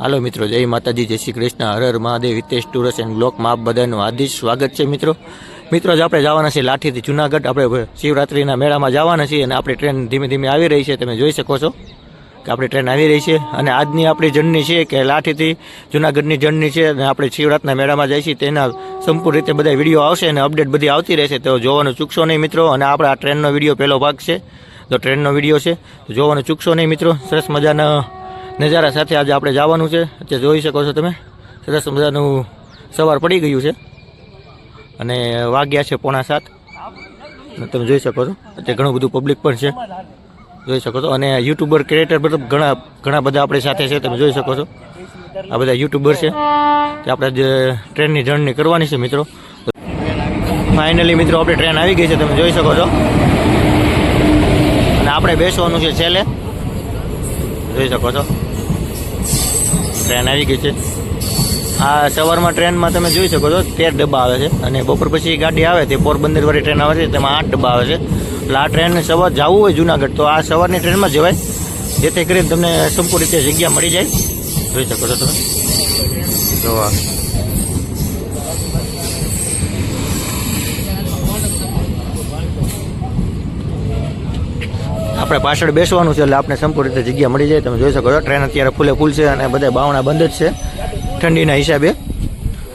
હાલો મિત્રો, જય માતાજી, જય શ્રી કૃષ્ણ, હર હર મહાદેવ. હિતેશ ટુરસ એન્ડ બ્લોકમાં આપ બધાનું હાર્દિક સ્વાગત છે. મિત્રો આજ આપણે જવાના છીએ લાઠીથી જુનાગઢ. આપણે શિવરાત્રિના મેળામાં જવાના છીએ અને આપણી ટ્રેન ધીમે ધીમે આવી રહી છે. તમે જોઈ શકો છો કે આપણી ટ્રેન આવી રહી છે અને આજની આપણી જર્ની છે કે લાઠીથી જુનાગઢની જર્ની છે અને આપણે શિવરાત્રિના મેળામાં જઈએ છીએ. તેના સંપૂર્ણ રીતે બધા વિડીયો આવશે અને અપડેટ બધી આવતી રહેશે, તો જોવાનું ચૂકશો નહીં મિત્રો. અને આપણે આ ટ્રેનનો વિડીયો પહેલો ભાગ છે, તો ટ્રેનનો વિડીયો છે, તો જોવાનું ચૂકશો નહીં મિત્રો. સરસ મજાના નજારા સાથે આજે આપણે જવાનું છે. અત્યારે જોઈ શકો છો તમે, સરસ મજાનું સવાર પડી ગયું છે અને વાગ્યા છે 6:45. તમે જોઈ શકો છો અત્યારે ઘણું બધું પબ્લિક પણ છે, જોઈ શકો છો. અને યુટ્યુબર ક્રિએટર મતલબ ઘણા બધા આપણી સાથે છે. તમે જોઈ શકો છો આ બધા યુટ્યુબર છે. તે આપણે જે ટ્રેનની જર્ની કરવાની છે મિત્રો. ફાઇનલી મિત્રો આપણી ટ્રેન આવી ગઈ છે, તમે જોઈ શકો છો. અને આપણે બેસવાનું છે છેલ્લે, જોઈ શકો છો. ટ્રેન આવી ગઈ છે. આ સવારમાં ટ્રેનમાં તમે જોઈ શકો છો 13 ડબ્બા આવે છે અને બપોર પછી ગાડી આવે તે પોરબંદર વાળી ટ્રેન આવે છે, તેમાં 8 ડબ્બા આવે છે. એટલે આ ટ્રેન સવાર જવું હોય જુનાગઢ તો આ સવારની ટ્રેનમાં જવાય, જેથી કરીને તમને સંપૂર્ણ રીતે જગ્યા મળી જાય. જોઈ શકો છો તમે. જોવા આપણે પાછળ બેસવાનું છે એટલે આપણે સંપૂર્ણ રીતે જગ્યા મળી જાય. તમે જોઈ શકો છો ટ્રેન અત્યારે ફૂલે ફૂલ છે અને બધા બાવણા બંધ જ છે ઠંડીના હિસાબે,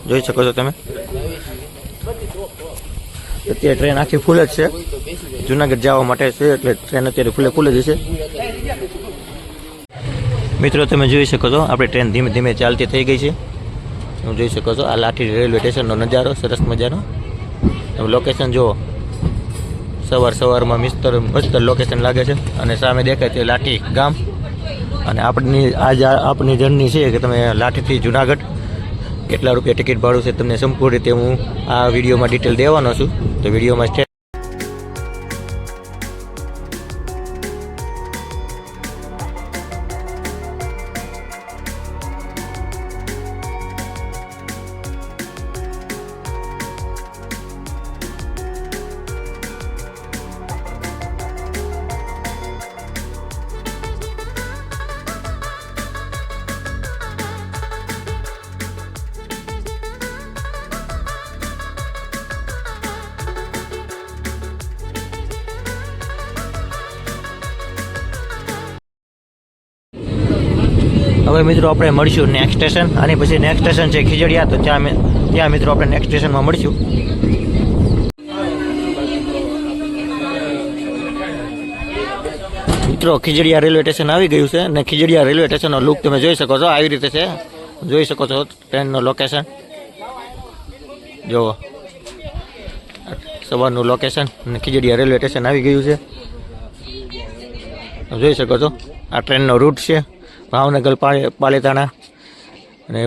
જોઈ શકો છો તમે. અત્યારે ટ્રેન આખી ફૂલ જ છે, જુનાગઢ જવા માટે છે એટલે ટ્રેન અત્યારે ફૂલે ફૂલ જ છે મિત્રો. તમે જોઈ શકો છો આપણી ટ્રેન ધીમે ધીમે ચાલતી થઈ ગઈ છે. તમે જોઈ શકો છો આ લાઠી રેલવે સ્ટેશનનો નજારો સરસ મજાનો. તમે લોકેશન જુઓ, સવારમાં મસ્ત લોકેશન લાગે છે અને સામે દેખાય છે લાઠી ગામ. અને આપણી જર્ની છે કે તમે લાઠીથી જુનાગઢ કેટલા રૂપિયા ટિકિટ ભાડું છે તમને સંપૂર્ણ રીતે હું આ વિડીયોમાં ડિટેલ દેવાનો છું. તો વિડીયોમાં હવે મિત્રો આપણે મળીશું નેક્સ્ટ સ્ટેશન. આની પછી નેક્સ્ટ સ્ટેશન છે ખીજડીયા, તો ત્યાં મિત્રો આપણે નેક્સ્ટ સ્ટેશનમાં મળીશું. મિત્રો ખીજડીયા રેલવે સ્ટેશન આવી ગયું છે અને ખીજડીયા રેલવે સ્ટેશનનો લુક તમે જોઈ શકો છો. આવી રીતે છે, જોઈ શકો છો ટ્રેનનો લોકેશન. જુઓ સવારનું લોકેશન અને ખીજડીયા રેલવે સ્ટેશન આવી ગયું છે, જોઈ શકો છો. આ ટ્રેનનો રૂટ છે ભાવનગર પાલીતાણા અને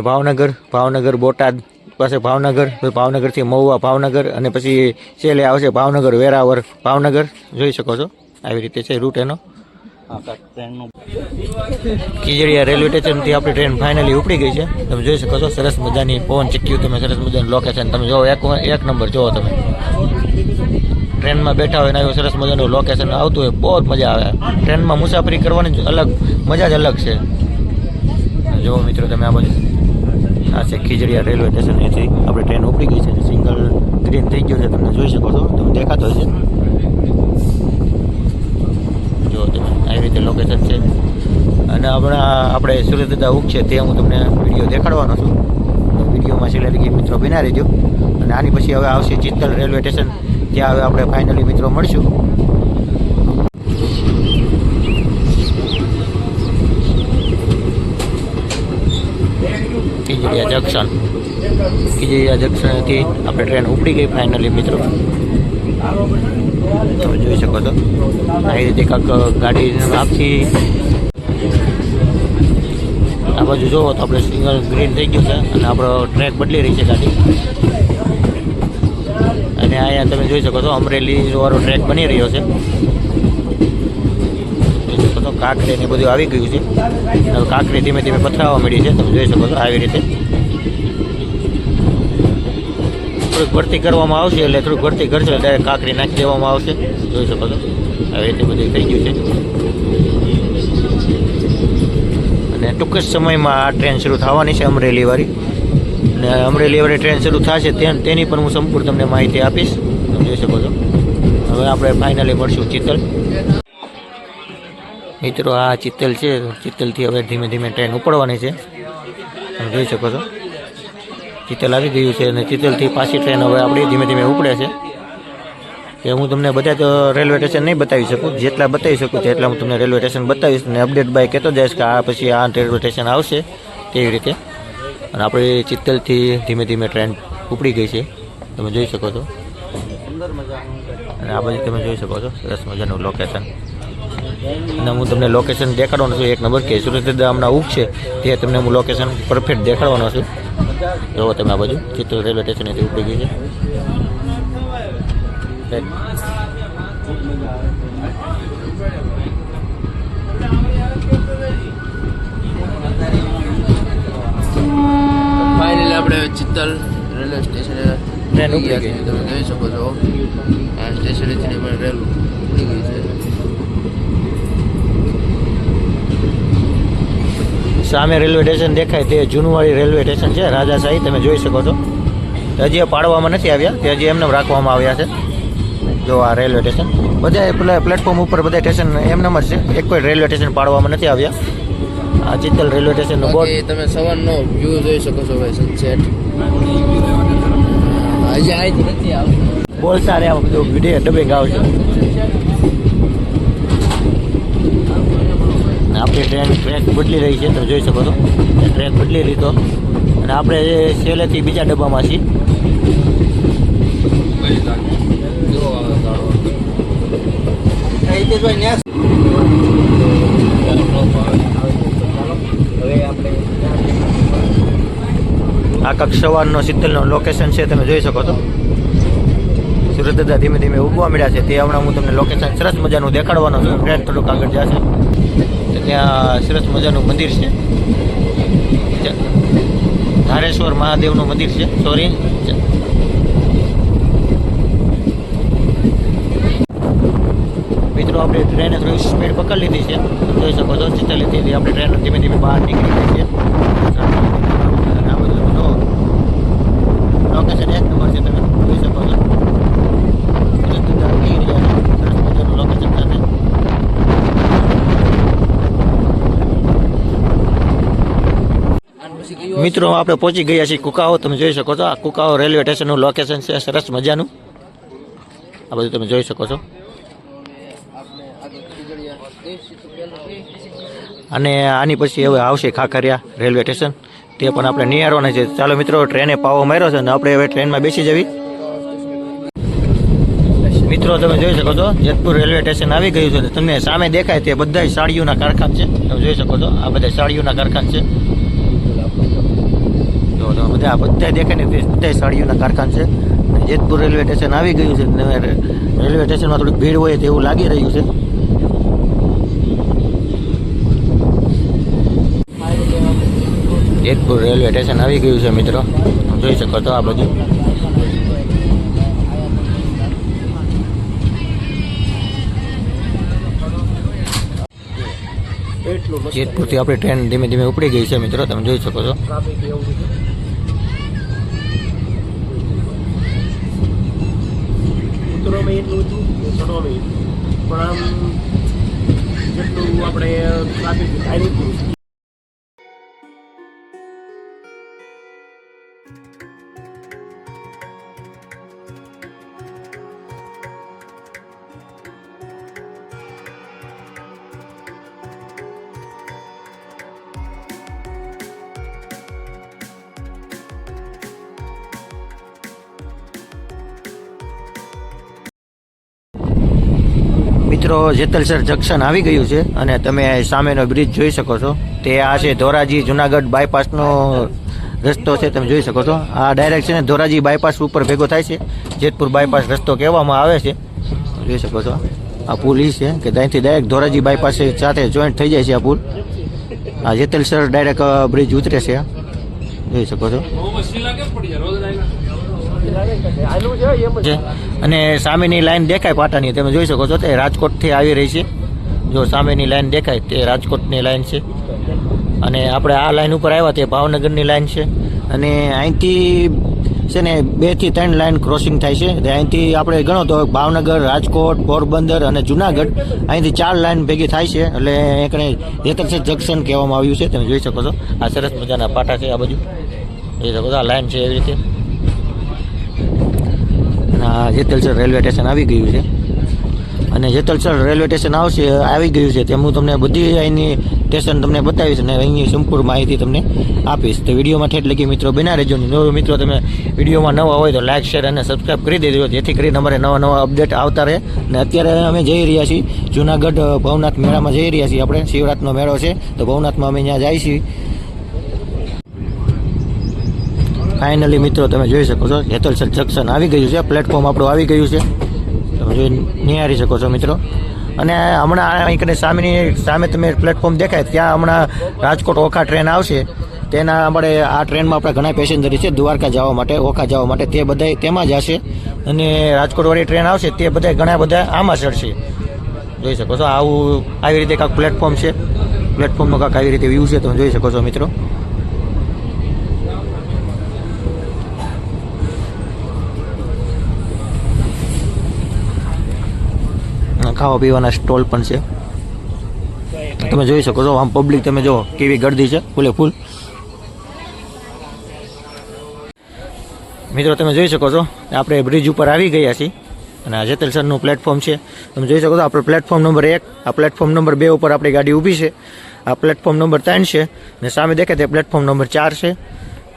ભાવનગર બોટાદ પાસે ભાવનગરથી મહુવા ભાવનગર અને પછી છેલ્લે આવશે ભાવનગર વેરાવર ભાવનગર. જોઈ શકો છો આવી રીતે છે રૂટ એનો. ખીજડીયા રેલવે સ્ટેશનથી આપણી ટ્રેન ફાઇનલી ઉપડી ગઈ છે. તમે જોઈ શકો છો સરસ મજાની પવન ચક્ક્યું, તમે સરસ મજાનું લોકેશન તમે જો એક નંબર જુઓ. તમે ટ્રેનમાં બેઠા હોય ને એવું સરસ મજાનું લોકેશન આવતું હોય, બહુ જ મજા આવે. ટ્રેનમાં મુસાફરી કરવાની મજા જ અલગ છે. જુઓ મિત્રો તમે આ બાજુ આ છે ખીજડીયા રેલવે સ્ટેશન. એથી આપણી ટ્રેન ઉપડી ગઈ છે, સિંગલ ગ્રીન થઈ ગયો છે, તમને જોઈ શકો છો. તમે દેખાતો હશે, જો તમે આવી રીતે લોકેશન છે. અને હમણાં આપણે સુરતદાદા ઉગ છે તે હું તમને વિડીયો દેખાડવાનો છું. વિડીયોમાં છેલ્લે લગી મિત્રો બના રહેજો. અને આની પછી હવે આવશે ચિત્તલ રેલવે સ્ટેશન, ત્યાં હવે આપણે ફાઇનલી મિત્રો મળશું. ખીજડીયા જંકશનથી આપણે ટ્રેન ઉપડી ગઈ ફાઇનલી મિત્રો. તમે જોઈ શકો છો આવી રીતે કાંક ગાડી આખી આ બાજુ જોવો તો આપણે સિંગલ ગ્રીન થઈ ગયું છે અને આપણો ટ્રેક બદલી રહી છે ગાડી. અને અહીંયા તમે જોઈ શકો છો અમરેલી વાળો ટ્રેક બની રહ્યો છે. જોઈ શકો છો કાંકરી ને બધું આવી ગયું છે. હવે કાંકરી ધીમે ધીમે પથરાવા મળી છે. તમે જોઈ શકો છો આવી રીતે થોડીક ભરતી કરવામાં આવશે, એટલે થોડીક ભરતી કરશે ડાયરેક્ટ કાંકરી નાખી દેવામાં આવશે. જોઈ શકો છો આવી રીતે બધું થઈ ગયું છે. અને ટૂંક જ સમયમાં આ ટ્રેન શરૂ થવાની છે અમરેલીવાળી, અને અમરેલીવાળી ટ્રેન શરૂ થશે તેની પણ હું સંપૂર્ણ તમને માહિતી આપીશ. તમે જોઈ શકો છો. હવે આપણે ફાઇનલી મળશું ચિત્તલ. મિત્રો આ ચિત્તલ છે, ચિત્તલથી હવે ધીમે ધીમે ટ્રેન ઉપડવાની છે. તમે જોઈ શકો છો ચિત્તલ આવી ગયું છે, અને ચિત્તલથી પાછી ટ્રેન હવે આપણી ધીમે ધીમે ઉપડે છે. કે હું તમને બધા તો રેલવે સ્ટેશન નહીં બતાવી શકું, જેટલા બતાવી શકું તેટલા હું તમને રેલવે સ્ટેશન બતાવીશ, અને અપડેટ બાય કહેતો જઈશ કે આ પછી આ રેલવે સ્ટેશન આવશે તેવી રીતે. અને આપણી ચિત્તલથી ધીમે ધીમે ટ્રેન ઉપડી ગઈ છે, તમે જોઈ શકો છો. અને આ બાજુ તમે જોઈ શકો છો સરસ મજાનું લોકેશન. અને હું તમને લોકેશન દેખાડવાનો છું 1 નંબર, કે સુરત ગામના ઉપ છે તે તમને હું લોકેશન પરફેક્ટ દેખાડવાનો છું. જોવો તમે આ બાજુ ચિત્તલ રેલવે સ્ટેશનેથી ઉપડી ગઈ છે. ફાઇનલી આપણે ચિત્તલ રેલવે સ્ટેશને ટ્રેન ઉપડી ગઈ. તમે જોઈ શકો છો આ સ્ટેશનેથી પણ રેલ ઉપડી ગઈ છે. સામે રેલવે સ્ટેશન દેખાય તે જૂનવાડી રેલવે સ્ટેશન છે, રાજાશાહી. તમે જોઈ શકો છો હજી પાડવામાં નથી આવ્યા, તે હજી એમને રાખવામાં આવ્યા છે. જો આ રેલવે સ્ટેશન બધા પ્લેટફોર્મ ઉપર બધા સ્ટેશન એમને જ છે, એક કોઈ રેલવે સ્ટેશન પાડવામાં નથી આવ્યા. આ ચિત્તલ રેલવે સ્ટેશનનું બોર્ડ તમે સવારનો વ્યૂ જોઈ શકો છો ભાઈ, સનસેટ. હજી આઈથી નથી આવતું, બોલતા રહ્યા બધું વિડીયો ડબિંગ આવશે. આપણી ટ્રેક બદલી રહી છે, તમે જોઈ શકો છો ટ્રેક બદલી લીધો, અને આપણે છેલ્લેથી બીજા ડબ્બામાં છીએ. આ કક્ષ સવારનો ચિત્તલનો લોકેશન છે, તમે જોઈ શકો છો. સુરત દાદા ધીમે ધીમે ઉગવા મળ્યા છે, તે હમણાં હું તમને લોકેશન સરસ મજાનું દેખાડવાનો છું. ટ્રેન થોડુંક આગળ જશે તો ત્યાં સરસ મજાનું મંદિર છે, ધારેશ્વર મહાદેવનું મંદિર છે. સોરી, મિત્રો આપણે ટ્રેને થોડી સ્પીડ પકડી લીધી છે, જોઈ શકો છો. ચિત્તલથી આપણે ટ્રેન ધીમે ધીમે બહાર નીકળી ગઈ છે. આ બધું લોકેશન 1 નંબર છે, તમે જોઈ શકો છો. લોકેશન સાથે મિત્રો આપણે પહોંચી ગયા છીએ કુકાઓ. તમે જોઈ શકો છો આ કુકાઓ રેલવે સ્ટેશનનું લોકેશન છે, સરસ મજાનું. આ બધું તમે જોઈ શકો છો. અને આની પછી હવે આવશે ખાખરિયા રેલવે સ્ટેશન, તે પણ આપણે નિહાળવાના છે. ચાલો મિત્રો, ટ્રેને પાવો માર્યો છે અને આપણે હવે ટ્રેનમાં બેસી જવી. મિત્રો તમે જોઈ શકો છો જેતપુર રેલવે સ્ટેશન આવી ગયું છે. તમને સામે દેખાય તે બધા સાડીઓના કારખાના છે, તમે જોઈ શકો છો. આ બધા સાડીઓના કારખાના છે, જો તમે બધા દેખાય ને બધા સાડીઓના કારખાના છે. જેતપુર રેલવે સ્ટેશન આવી ગયું છે. રેલવે સ્ટેશનમાં થોડીક ભીડ હોય તેવું લાગી રહ્યું છે. જેતપુર રેલવે સ્ટેશન આવી ગયું છે મિત્રો, જોઈ શકો છો. આ બધું જેતપુરથી આપણી ટ્રેન ધીમે ધીમે ઉપડી ગઈ છે મિત્રો, તમે જોઈ શકો છો. મિત્રો જેતલસર જંકશન આવી ગયું છે, અને તમે સામેનો બ્રિજ જોઈ શકો છો. તે આ છે ધોરાજી જુનાગઢ બાયપાસનો રસ્તો છે, તમે જોઈ શકો છો. આ ડાયરેક્ટ છે ને ધોરાજી બાયપાસ ઉપર ભેગો થાય છે, જેતપુર બાયપાસ રસ્તો કહેવામાં આવે છે, જોઈ શકો છો. આ પુલ એ છે કે ત્યાંથી ડાયરેક્ટ ધોરાજી બાયપાસ સાથે જોઈન્ટ થઈ જાય છે આ પુલ. આ જેતલસર ડાયરેક્ટ બ્રિજ ઉતરે છે, જોઈ શકો છો. અને સામેની લાઈન દેખાય પાટાની, તમે જોઈ શકો છો. તે રાજકોટથી આવી રહી છે. જો સામેની લાઈન દેખાય તે રાજકોટની લાઈન છે. અને આપણે આ લાઈન ઉપર આવ્યા તે ભાવનગરની લાઈન છે અને અહીંથી છે ને 2 થી 3 લાઈન ક્રોસિંગ થાય છે. અહીંથી આપણે ગણો તો ભાવનગર, રાજકોટ, પોરબંદર અને જુનાગઢ અહીંથી 4 લાઈન ભેગી થાય છે. એટલે એકને હેતલસર જંકશન કહેવામાં આવ્યું છે. તમે જોઈ શકો છો આ સરસ મજાના પાટા છે. આ બાજુ જોઈ શકો છો આ લાઈન છે એવી રીતે. અને આ જેતલસર રેલવે સ્ટેશન આવી ગયું છે અને જેતલસર રેલવે સ્ટેશન આવી ગયું છે તેમ હું તમને બધી અહીંની સ્ટેશન તમને બતાવીશ અને અહીંની સંપૂર્ણ માહિતી તમને આપીશ. તો વિડીયોમાં ઠેઠ લગી મિત્રો બના રહેજો. મિત્રો તમે વિડીયોમાં નવા હોય તો લાઇક, શેર અને સબસ્ક્રાઈબ કરી દેજો, જેથી કરીને અમારે નવા અપડેટ આવતા રહે. અને અત્યારે અમે જઈ રહ્યા છીએ જુનાગઢ ભવનાથ મેળામાં જઈ રહ્યા છીએ. આપણે શિવરાત્રિનો મેળો છે તો ભવનાથમાં અમે ત્યાં જઈએ છીએ. ફાઇનલી મિત્રો તમે જોઈ શકો છો જેતલસર જંકશન આવી ગયું છે. પ્લેટફોર્મ આપણું આવી ગયું છે. તમે જોઈ નિહાળી શકો છો મિત્રો. અને હમણાં અહીં સામે તમે પ્લેટફોર્મ દેખાય ત્યાં હમણાં રાજકોટ ઓખા ટ્રેન આવશે. તેના આપણે આ ટ્રેનમાં આપણા ઘણા પેસેન્જર છે દ્વારકા જવા માટે, ઓખા જવા માટે, તે બધા તેમાં જ હશે. અને રાજકોટવાળી ટ્રેન આવશે તે બધા ઘણા બધા આમાં ચડશે. જોઈ શકો છો આવી રીતે કાંઈક પ્લેટફોર્મ છે. પ્લેટફોર્મનો કાંઈક આવી રીતે વ્યૂ છે. તમે જોઈ શકો છો મિત્રો. ખાવા પીવાના સ્ટોલ પણ છે. તમે જોઈ શકો છો આમ પબ્લિક તમે જો કેવી ગર્દી છે ફૂલે ફૂલ. મિત્રો તમે જોઈ શકો છો આપણે બ્રિજ ઉપર આવી ગયા છીએ અને આ જેતલસરનું પ્લેટફોર્મ છે. તમે જોઈ શકો છો આપણે પ્લેટફોર્મ નંબર 1, આ પ્લેટફોર્મ નંબર 2 ઉપર આપણી ગાડી ઊભી છે. આ પ્લેટફોર્મ નંબર 3 છે અને સામે દેખાય તે પ્લેટફોર્મ નંબર 4 છે.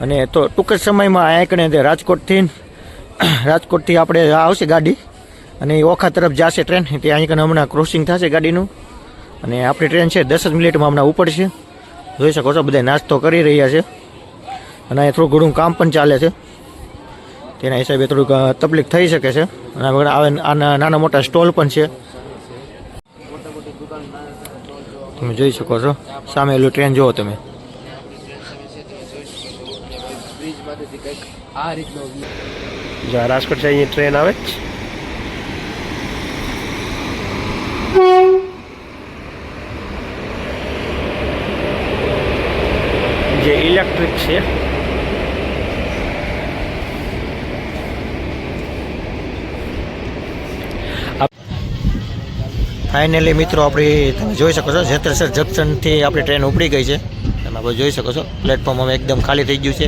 અને તો ટૂંક જ સમયમાં આ એકને રાજકોટથી આપણે આવશે ગાડી અને ઓખા તરફ જશે ટ્રેન. તે અહીં કને હમણાં ક્રોસિંગ થશે ગાડીનું અને આપણી ટ્રેન છે 10 જ મિનિટમાં હમણાં ઉપડશે. જોઈ શકો છો બધા નાસ્તો કરી રહ્યા છે અને અહીંયા થોડું ઘણું કામ પણ ચાલે છે. તેના હિસાબે થોડુંક તકલીફ થઈ શકે છે. અને આના નાના મોટા સ્ટોલ પણ છે. તમે જોઈ શકો છો સામે એલું ટ્રેન જુઓ તમે. રાજકોટ से ये ट्रेन आवे जे इलेक्ट्रिक છે. ફાઇનલી મિત્રો આપણી તમે જોઈ શકો છો જેતલસર જંકશનથી આપણી ટ્રેન ઉપડી ગઈ છે. તમે આપણે જોઈ શકો છો પ્લેટફોર્મ હવે એકદમ ખાલી થઈ ગયું છે.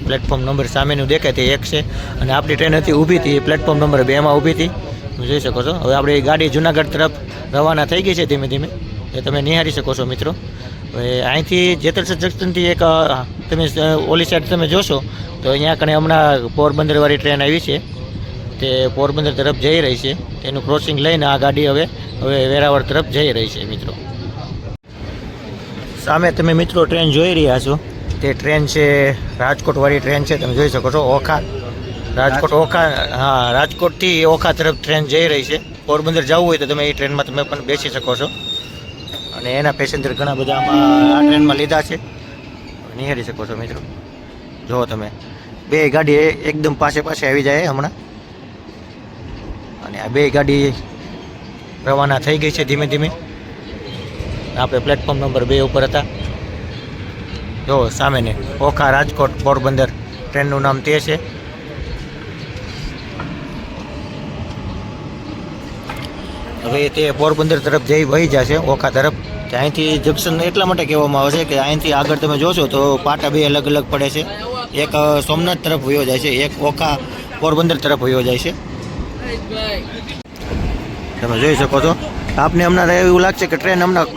પ્લેટફોર્મ નંબર સામેનું દેખાય તે 1 છે અને આપણી ટ્રેન હતી ઊભી હતી પ્લેટફોર્મ નંબર 2માં ઊભી હતી. તમે જોઈ શકો છો હવે આપણી ગાડી જુનાગઢ તરફ રવાના થઈ ગઈ છે ધીમે ધીમે. એ તમે નિહાળી શકો છો મિત્રો. હવે અહીંથી જેતલસર જંકશનથી એક તમે ઓલી સાઈડ તમે જોશો તો અહીંયા કણે હમણાં પોરબંદરવાળી ટ્રેન આવી છે. તે પોરબંદર તરફ જઈ રહી છે. તેનું ક્રોસિંગ લઈને આ ગાડી હવે વેરાવળ તરફ જઈ રહી છે મિત્રો. સામે તમે મિત્રો ટ્રેન જોઈ રહ્યા છો તે ટ્રેન છે રાજકોટવાળી ટ્રેન છે. તમે જોઈ શકો છો ઓખા રાજકોટથી ઓખા તરફ ટ્રેન જઈ રહી છે. પોરબંદર જવું હોય તો તમે એ ટ્રેનમાં તમે પણ બેસી શકો છો અને એના પેસેન્જર ઘણા બધા આ ટ્રેનમાં લીધા છે. નિહાળી શકો છો મિત્રો. જુઓ તમે બે ગાડી એકદમ પાસે આવી જાય હમણાં અને આ બે ગાડી રવાના થઈ ગઈ છે ધીમે ધીમે. આપણે પ્લેટફોર્મ નંબર 2 ઉપર હતા. જો સામેને ઓખા રાજકોટ પોરબંદર ટ્રેનનું નામ તે છે. હવે તે પોરબંદર તરફ જઈ વહી જશે ઓખા તરફ. અહીંથી જંકશન એટલા માટે કહેવામાં આવે છે કે અહીંથી આગળ તમે જોશો તો પાટા 2 અલગ અલગ પડે છે. એક સોમનાથ તરફ વયો જાય છે, એક ઓખા પોરબંદર તરફ વયો જાય છે. તમે જોઈ શકો છો. આપને હમણાં એવું લાગશે કે ટ્રેન હમણાં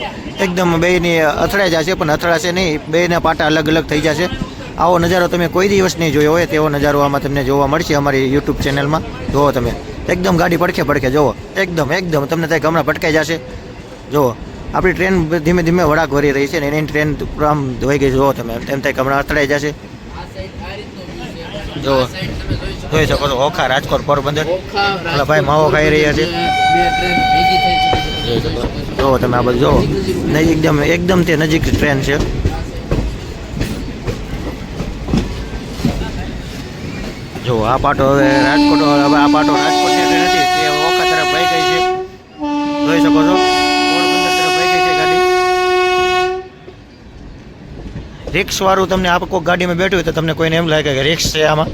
એકદમ બેની અથડાઈ જશે પણ અથડાશે નહીં. બેના પાટા અલગ અલગ થઈ જશે. આવો નજારો તમે કોઈ દિવસ નહીં જોયો હોય તેવો નજારો આમાં તમને જોવા મળશે અમારી યુટ્યુબ ચેનલમાં. જુઓ તમે એકદમ ગાડી પડખે જુઓ એકદમ તમને ત્યાં હમણાં ભટકાઈ જશે. જુઓ આપણી ટ્રેન ધીમે ધીમે વળાંક વળી રહી છે ને એની ટ્રેન આમ ધોઈ ગઈ. જુઓ તમે તેમ થાય હમણાં અથડાઈ જશે. જુઓ જોઈ શકો છો ઓખા રાજકોટ પોરબંદર. ભાઈ માવો ખાઈ રહ્યા છે. જુઓ તમે આ બધું જુઓ એકદમ તે નજીક ટ્રેન છે. જો આ પાટો હવે રાજકોટ રાજકોટની ટ્રેન હતી તે ઓખા તરફ વહી ગઈ છે. જોઈ શકો છો પોરબંદર તરફ વહી ગઈ છે ગાડી. રિક્સવાળું તમને આ કોઈક ગાડીમાં બેઠું હોય તો તમને કોઈને એમ લાગે કે રિક્સ છે આમાં,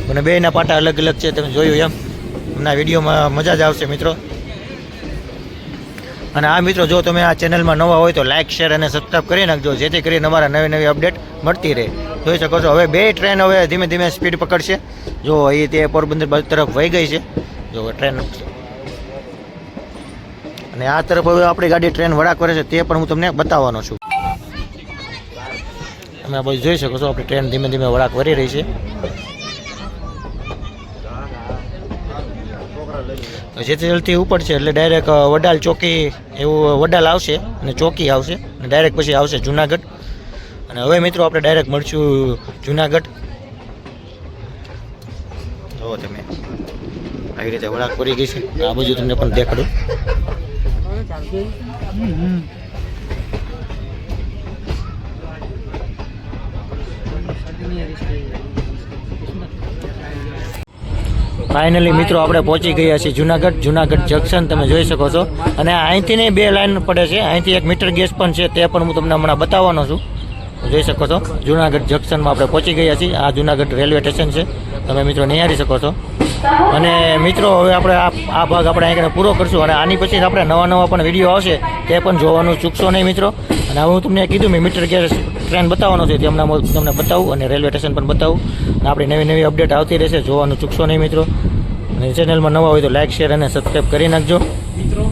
અને બેયના પાટા અલગ અલગ છે. તમે જોયું એમ એમના વિડીયોમાં મજા જ આવશે મિત્રો. અને આ મિત્રો જો તમે આ ચેનલમાં નવા હોય તો લાઇક શેર અને સબસ્ક્રાઈબ કરી નાખજો, જેથી કરીને અમારા નવી નવી અપડેટ મળતી રહે. જોઈ શકો છો હવે બે ટ્રેન હવે ધીમે ધીમે સ્પીડ પકડશે. જો એ તે પોરબંદર બાજુ તરફ વહી ગઈ છે જો ટ્રેન, અને આ તરફ હવે આપણી ગાડી ટ્રેન વળાંક કરે છે તે પણ હું તમને બતાવવાનો છું. તમે આ બધું જોઈ શકો છો આપણી ટ્રેન ધીમે ધીમે વળાંક વળી રહી છે. જેથી જલ્દી ઉપર છે એટલે ડાયરેક્ટ વડાલ ચોકી એવું વડાલ આવશે અને ચોકી આવશે અને ડાયરેક્ટ પછી આવશે જુનાગઢ. અને હવે મિત્રો આપણે ડાયરેક્ટ મળશું જુનાગઢ. જુઓ તમે આવી રીતે વળાંક પડી ગઈ છે. આ બાજુ તમને પણ દેખાડું. ફાઇનલી મિત્રો આપણે પહોંચી ગયા છીએ જુનાગઢ જંકશન તમે જોઈ શકો છો. અને અહીંથી ને બે લાઈન પડે છે, અહીંથી એક મીટર ગેસ પણ છે તે પણ હું તમને હમણાં બતાવવાનો છું. જોઈ શકો છો જુનાગઢ જંકશનમાં આપણે પહોંચી ગયા છીએ. આ જુનાગઢ રેલવે સ્ટેશન છે, તમે મિત્રો નિહાળી શકો છો. અને મિત્રો હવે આપણે આ ભાગ આપણે અહીં પૂરો કરશું, અને આની પછી આપણે નવા પણ વિડીયો આવશે તે પણ જોવાનું ચૂકશો નહીં મિત્રો. અને હવે હું તમને કીધું મેં મીટર ગેસ ટ્રેન બતાવવાનો છે, તેમને તમને બતાવું અને રેલવે સ્ટેશન પણ બતાવું. અને આપણી નવી અપડેટ આવતી રહેશે, જોવાનું ચૂકશો નહીં મિત્રો. અને ચેનલમાં નવા હોય તો લાઇક શેર અને સબસ્ક્રાઈબ કરી નાખજો મિત્રો.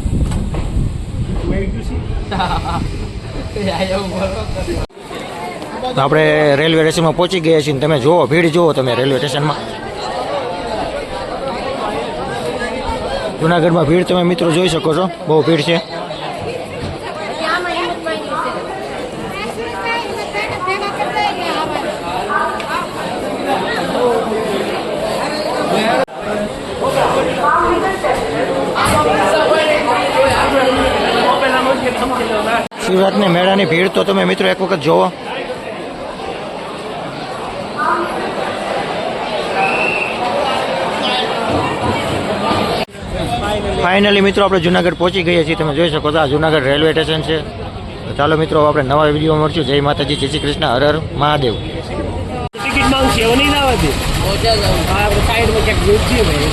તો આપણે રેલવે સ્ટેશનમાં પહોંચી ગયા છીએ. તમે જુઓ ભીડ જુઓ તમે રેલવે સ્ટેશનમાં. જુનાગઢમાં ભીડ તમે મિત્રો જોઈ શકો છો, બહુ ભીડ છે. શિવરાત્રી મેળાની ભીડ તો તમે મિત્રો એક વખત જોવો. ફાઇનલી મિત્રો આપણે જુનાગઢ પહોંચી ગયા છીએ. તમે જોઈ શકો છો આ જુનાગઢ રેલવે સ્ટેશન છે. તો ચાલો મિત્રો આપણે નવા વિડીયો મળશું. જય માતાજી, જય શ્રી કૃષ્ણ, હર હર મહાદેવ. ટિકિટ માંગશે હવે નહીં આવતી. પહોંચ્યા જાવ. આપણે સાઈડમાં ક્યાંક જોઈતી હોય.